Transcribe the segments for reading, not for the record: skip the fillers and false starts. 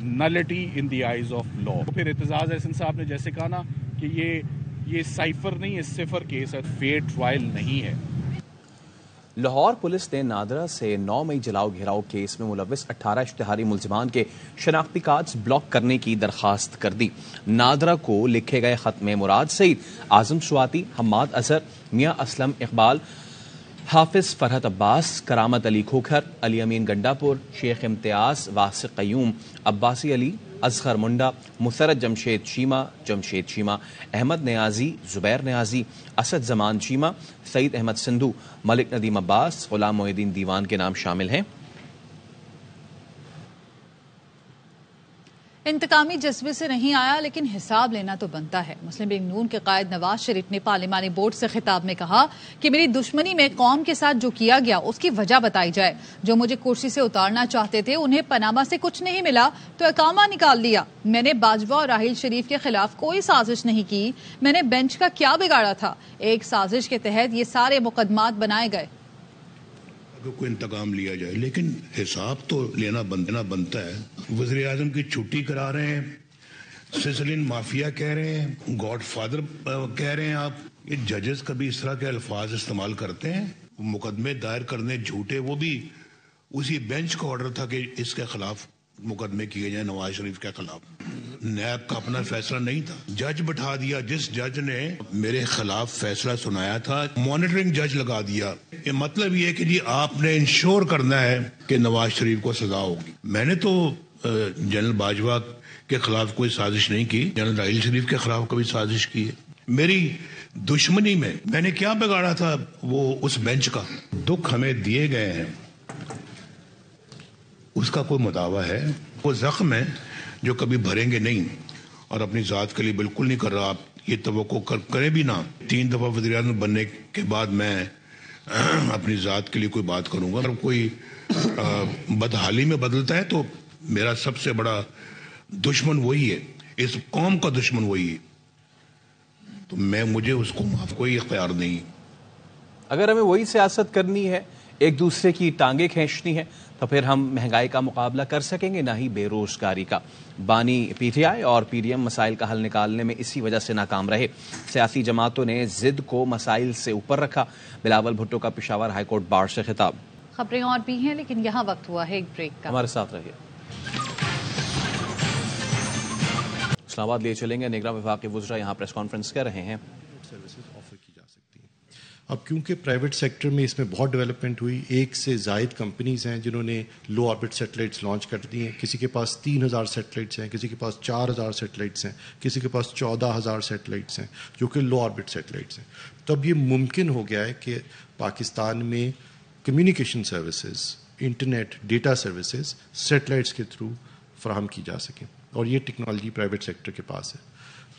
nullity in the eyes of law. پھر اعتزاز احسن صاحب نے جیسے کہا نا کہ یہ سائفر نہیں ہے، صفر کیس ہے، فیئر ٹرائل نہیں ہے. لاہور پولیس نے نادرا سے 9 مئی جلاؤ گھیراؤ کیس میں ملوث 18 اشتہاری ملزمان کے شناختی کارڈز بلاک کرنے کی درخواست کر دی. نادرا کو لکھے گئے خط میں مراد سعید، اعظم سواتی، حماد اظہر، میاں اسلم اقبال، حافظ فرحت عباس، کرامت علی کھوکھر، علی امین گنڈاپور، شیخ امتیاز، واسق قیوم، عباسی علی، اصغر منڈا، مسرت جمشید چیمہ، احمد نیازی، زبیر نیازی، اسد زمان چیمہ، سعید احمد سندھو، ملک ندیم عباس، غلام محی الدین دیوان کے نام شامل ہیں. انتقامی جذبے سے نہیں آیا لیکن حساب لینا تو بنتا ہے. مسلم لیگ نون کے قائد نواز شریف نے پارلیمانی بورڈ سے خطاب میں کہا کہ میری دشمنی میں قوم کے ساتھ جو کیا گیا اس کی وجہ بتائی جائے. جو مجھے کرسی سے اتارنا چاہتے تھے انہیں پاناما سے کچھ نہیں ملا تو اقامہ نکال دیا. میں نے باجوہ اور راحیل شریف کے خلاف کوئی سازش نہیں کی. میں نے بینچ کا کیا بگاڑا تھا؟ ایک سازش کے تحت یہ سارے مقدمات بنائے گئے. اگر کوئی انتقام لیا جائے لیکن حساب تو لینا بنتا ہے. وزیر اعظم کی چھٹی کرا رہے ہیں، سسلین مافیا کہہ رہے ہیں، گاڈ فادر کہہ رہے ہیں. آپ یہ ججز کبھی اس طرح کے الفاظ استعمال کرتے ہیں؟ مقدمے دائر کرنے جھوٹے، وہ بھی اسی بینچ کا آرڈر تھا کہ اس کے خلاف مقدمے کیے جائیں نواز شریف کے خلاف. نیب کا اپنا فیصلہ نہیں تھا، جج بٹھا دیا. جس جج نے میرے خلاف فیصلہ سنایا تھا مانیٹرنگ جج لگا دیا. یہ مطلب یہ کہ جی آپ نے انشور کرنا ہے کہ نواز شریف کو سزا ہوگی. میں نے تو جنرل باجوہ کے خلاف کوئی سازش نہیں کی، جنرل راحیل شریف کے خلاف کبھی سازش کی ہے. میری دشمنی میں نے کیا بگاڑا تھا؟ وہ اس بینچ کا دکھ ہمیں دیے گئے ہیں، اس کا کوئی مداوع ہے؟ وہ زخم ہے جو کبھی بھریں گے نہیں، اور اپنی ذات کے لیے بالکل نہیں کر رہا. آپ یہ توقع کریں بھی نہ. 3 دفعہ وزیر اعظم بننے کے بعد میں اپنی ذات کے لیے کوئی بات کروں گا. اگر کوئی بدحالی میں بدلتا ہے تو میرا سب سے بڑا دشمن وہی ہے، اس قوم کا دشمن وہی ہے. تو مجھے اس کو معاف کوئی اختیار نہیں. اگر ہمیں وہی سیاست کرنی ہے، ایک دوسرے کی ٹانگیں کھینچنی ہے، تو پھر ہم مہنگائی کا مقابلہ کر سکیں گے، نہ ہی بے روزگاری کا. بانی پی ٹی آئی اور پی ڈی ایم مسائل کا حل نکالنے میں اسی وجہ سے ناکام رہے. سیاسی جماعتوں نے ضد کو مسائل سے اوپر رکھا. بلاول بھٹو کا پشاور ہائی کورٹ بار سے خطاب. خبریں اور بھی ہیں لیکن یہاں وقت ہوا ہے ایک بریک کا. ہمارے ساتھ رہیے. اسلام آباد لے چلیں گے. نگراں وفاقی وزراء یہاں پریس کانفرنس کر رہے ہیں. سروسز آفر کی جا سکتی ہیں. اب کیونکہ پرائیویٹ سیکٹر میں اس میں بہت ڈیولپمنٹ ہوئی، 1 سے زائد کمپنیز ہیں جنہوں نے لو آربٹ سیٹلائٹس لانچ کر دی ہیں. کسی کے پاس 3000 سیٹلائٹس ہیں، کسی کے پاس 4000 سیٹلائٹس ہیں، کسی کے پاس 14000 سیٹلائٹس ہیں جو کہ لو آربٹ سیٹلائٹس ہیں. تو اب یہ ممکن ہو گیا ہے کہ پاکستان میں communication services, internet, data services satellites کے تھرو فراہم کی جا سکیں، اور یہ ٹیکنالوجی پرائیویٹ سیکٹر کے پاس ہے.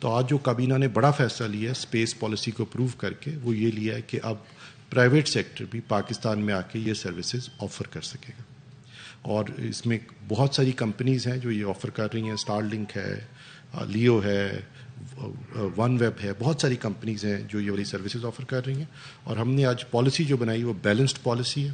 تو آج جو کابینہ نے بڑا فیصلہ لیا ہے اسپیس پالیسی کو اپروو کر کے، وہ یہ لیا ہے کہ اب پرائیویٹ سیکٹر بھی پاکستان میں آ کے یہ سروسز آفر کر سکے گا. اور اس میں بہت ساری کمپنیز ہیں جو یہ آفر کر رہی ہیں. اسٹار لنک ہے، لیو ہے، ون ویب ہے، بہت ساری کمپنیز ہیں جو یہ والی سروسز آفر کر رہی ہیں. اور ہم نے آج پالیسی جو بنائی وہ بیلنسڈ پالیسی ہے.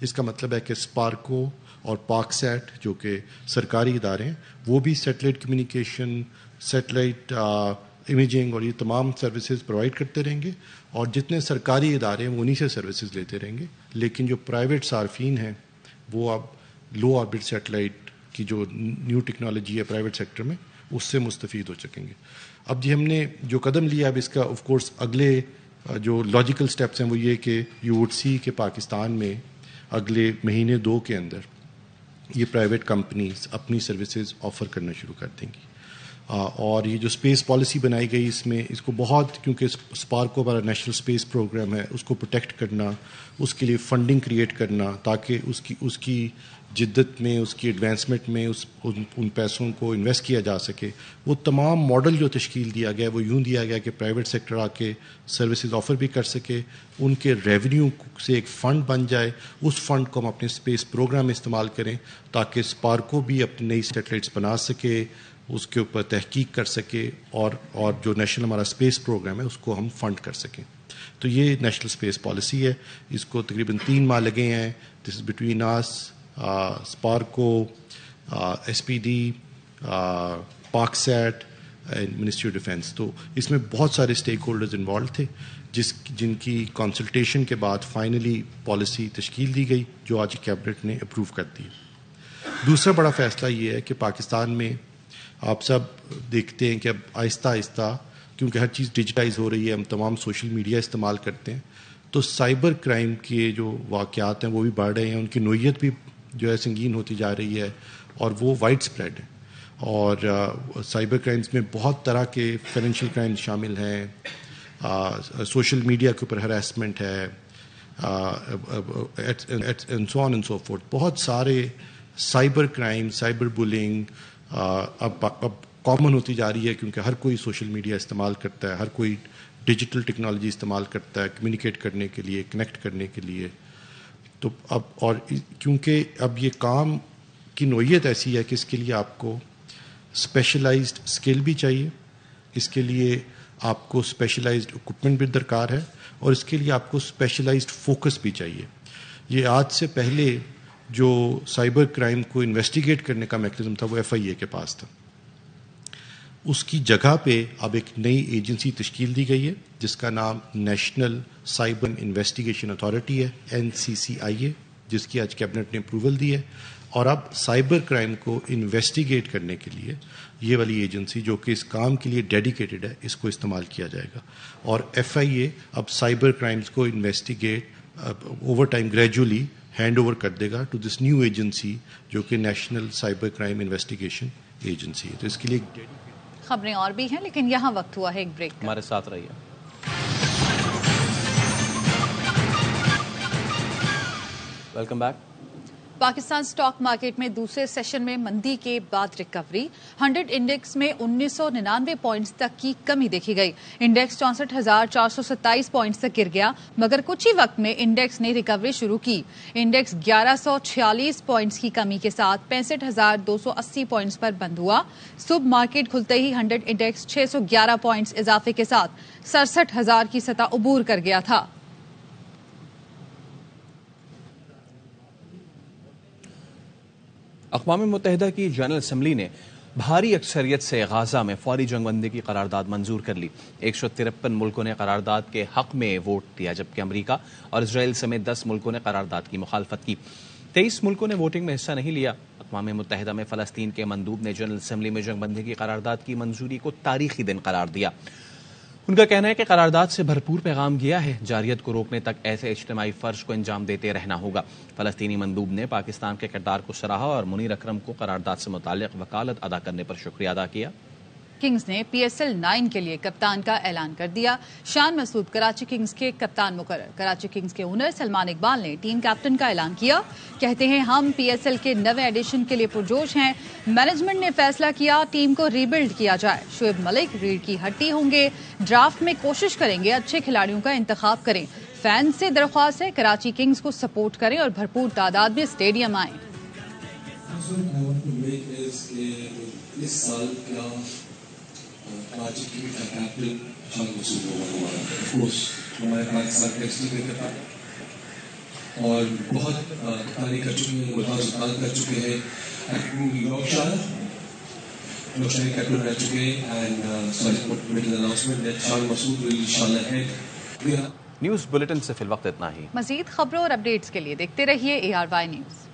اس کا مطلب ہے کہ اسپارکو اور پاک سیٹ جو کہ سرکاری ادارے ہیں وہ بھی سیٹلائٹ کمیونیکیشن، سیٹلائٹ امیجنگ اور یہ تمام سروسز پرووائڈ کرتے رہیں گے، اور جتنے سرکاری ادارے ہیں وہ انہی سے سروسز لیتے رہیں گے. لیکن جو پرائیویٹ صارفین ہیں وہ اب لو آربٹ سیٹلائٹ کی جو نیو ٹیکنالوجی ہے پرائیویٹ سیکٹر میں اس سے مستفید ہو سکیں گے. اب جی ہم نے جو قدم لیا، اب اس کا آف کورس اگلے جو لاجیکل سٹیپس ہیں وہ یہ کہ یو وڈ سی کہ پاکستان میں اگلے مہینے 2 کے اندر یہ پرائیویٹ کمپنیز اپنی سروسز آفر کرنا شروع کر دیں گی. اور یہ جو اسپیس پالیسی بنائی گئی اس میں اس کو بہت، کیونکہ اسپارکو ہمارا نیشنل اسپیس پروگرام ہے، اس کو پروٹیکٹ کرنا، اس کے لیے فنڈنگ کریٹ کرنا تاکہ اس کی جدت میں، اس کی ایڈوانسمنٹ میں ان پیسوں کو انویسٹ کیا جا سکے. وہ تمام ماڈل جو تشکیل دیا گیا وہ یوں دیا گیا کہ پرائیویٹ سیکٹر آ کے سروسز آفر بھی کر سکے، ان کے ریونیو سے ایک فنڈ بن جائے، اس فنڈ کو ہم اپنے اسپیس پروگرام میں استعمال کریں تاکہ اسپارکو بھی اپنی نئی سیٹلائٹس بنا سکے، اس کے اوپر تحقیق کر سکے، اور جو نیشنل ہمارا اسپیس پروگرام ہے اس کو ہم فنڈ کر سکیں. تو یہ نیشنل اسپیس پالیسی ہے. اس کو تقریباً 3 ماہ لگے ہیں. دس از بٹوین آس، SUPARCO, S P D PakSat and ministry of defence. تو اس میں بہت سارے اسٹیک ہولڈرز انوالو تھے جن کی کنسلٹیشن کے بعد فائنلی پالیسی تشکیل دی گئی جو آج کیبنٹ نے اپروو کر دی. دوسرا بڑا فیصلہ یہ ہے کہ پاکستان میں آپ سب دیکھتے ہیں کہ اب آہستہ آہستہ کیونکہ ہر چیز ڈیجیٹائز ہو رہی ہے, ہم تمام سوشل میڈیا استعمال کرتے ہیں, تو سائبر کرائم کے جو واقعات ہیں وہ بھی بڑھ رہے ہیں, ان کی نوعیت بھی جو ہے سنگین ہوتی جا رہی ہے اور وہ وائڈ اسپریڈ ہے. اور سائبر کرائمز میں بہت طرح کے فائنینشیل کرائمز شامل ہیں, سوشل میڈیا کے اوپر ہراسمنٹ ہے, and so on and so forth. بہت سارے سائبر کرائم, سائبر بولنگ اب کامن ہوتی جا رہی ہے کیونکہ ہر کوئی سوشل میڈیا استعمال کرتا ہے, ہر کوئی ڈیجیٹل ٹیکنالوجی استعمال کرتا ہے کمیونیکیٹ کرنے کے لیے, کنیکٹ کرنے کے لیے. تو اب اور کیونکہ اب یہ کام کی نوعیت ایسی ہے کہ اس کے لیے آپ کو اسپیشلائزڈ اسکل بھی چاہیے, اس کے لیے آپ کو اسپیشلائزڈ اکوپمنٹ بھی درکار ہے, اور اس کے لیے آپ کو اسپیشلائزڈ فوکس بھی چاہیے. یہ آج سے پہلے جو سائبر کرائم کو انویسٹیگیٹ کرنے کا میکینزم تھا وہ FIA کے پاس تھا. اس کی جگہ پہ اب ایک نئی ایجنسی تشکیل دی گئی ہے جس کا نام نیشنل سائبر انویسٹیگیشن اتھارٹی ہے, NCCIA, جس کی آج کیبنٹ نے اپروول دی ہے. اور اب سائبر کرائم کو انویسٹیگیٹ کرنے کے لیے یہ والی ایجنسی جو کہ اس کام کے لیے ڈیڈیکیٹڈ ہے اس کو استعمال کیا جائے گا. اور FIA اب سائبر کرائمز کو investigate over time gradually hand over کر دے گا ٹو دس نیو ایجنسی جو کہ national cyber crime investigation agency ہے. تو اس کے لیے خبریں اور بھی ہیں لیکن یہاں وقت ہوا ہے ایک بریک. ہمارے ساتھ رہیے. Welcome back. Pakistan stock market میں دوسرے سیشن میں مندی کے بعد ریکوری. 100 انڈیکس میں 1999 پوائنٹس تک کی کمی دیکھی گئی. انڈیکس 64,427 پوائنٹس تک گر گیا مگر کچھ ہی وقت میں انڈیکس نے ریکوری شروع کی. انڈیکس 1146 پوائنٹس کی کمی کے ساتھ 65,280 پوائنٹس پر بند ہوا. صبح مارکیٹ کھلتے ہی 100 انڈیکس 611 پوائنٹس اضافے کے ساتھ 67,000 کی سطح عبور کر گیا تھا. اقوام متحدہ کی جنرل اسمبلی نے بھاری اکثریت سے غازہ میں فوری جنگ بندی کی قرارداد منظور کر لی. 153 ملکوں نے قرارداد کے حق میں ووٹ دیا جبکہ امریکہ اور اسرائیل سمیت 10 ملکوں نے قرارداد کی مخالفت کی. 23 ملکوں نے ووٹنگ میں حصہ نہیں لیا. اقوام متحدہ میں فلسطین کے مندوب نے جنرل اسمبلی میں جنگ بندی کی قرارداد کی منظوری کو تاریخی دن قرار دیا. ان کا کہنا ہے کہ قرارداد سے بھرپور پیغام گیا ہے, جارحیت کو روکنے تک ایسے اجتماعی فرض کو انجام دیتے رہنا ہوگا. فلسطینی مندوب نے پاکستان کے کردار کو سراہا اور منیر اکرم کو قرارداد سے متعلق وکالت ادا کرنے پر شکریہ ادا کیا. کنگز نے PSL 9 کے لیے کپتان کا اعلان کر دیا. شان مسعود کراچی کنگز کے کپتان مقرر. کراچی کنگز کے اونر سلمان اقبال نے ٹیم کیپٹن کا اعلان کیا. کہتے ہیں ہم PSL کے نوے ایڈیشن کے لیے پرجوش ہیں. مینجمنٹ نے فیصلہ کیا ٹیم کو ری بلڈ کیا جائے. شعیب ملک ریڑھ کی ہڈی ہوں گے. ڈرافٹ میں کوشش کریں گے اچھے کھلاڑیوں کا انتخاب کریں. فینس سے درخواست ہے کراچی کنگز کو سپورٹ کریں اور بھرپور تعداد میں اسٹیڈیم آئیں. کراچی کی کیپٹن شان مسعود ہوگا آف کورس ہمارے پاکستان ٹیسٹ ٹیم میں کپتان اور بہت کپتانی کر چکے ہیں, گلباز سلطان کر چکے ہیں, شاہ کیپٹن رہ چکے ہیں اینڈ اناؤنسمنٹ شان مسعود ول انشاءاللہ ہیڈ. نیوز بلیٹن سے فی الوقت اتنا ہی. مزید خبروں اور اپڈیٹس کے لیے دیکھتے رہیے ARY نیوز.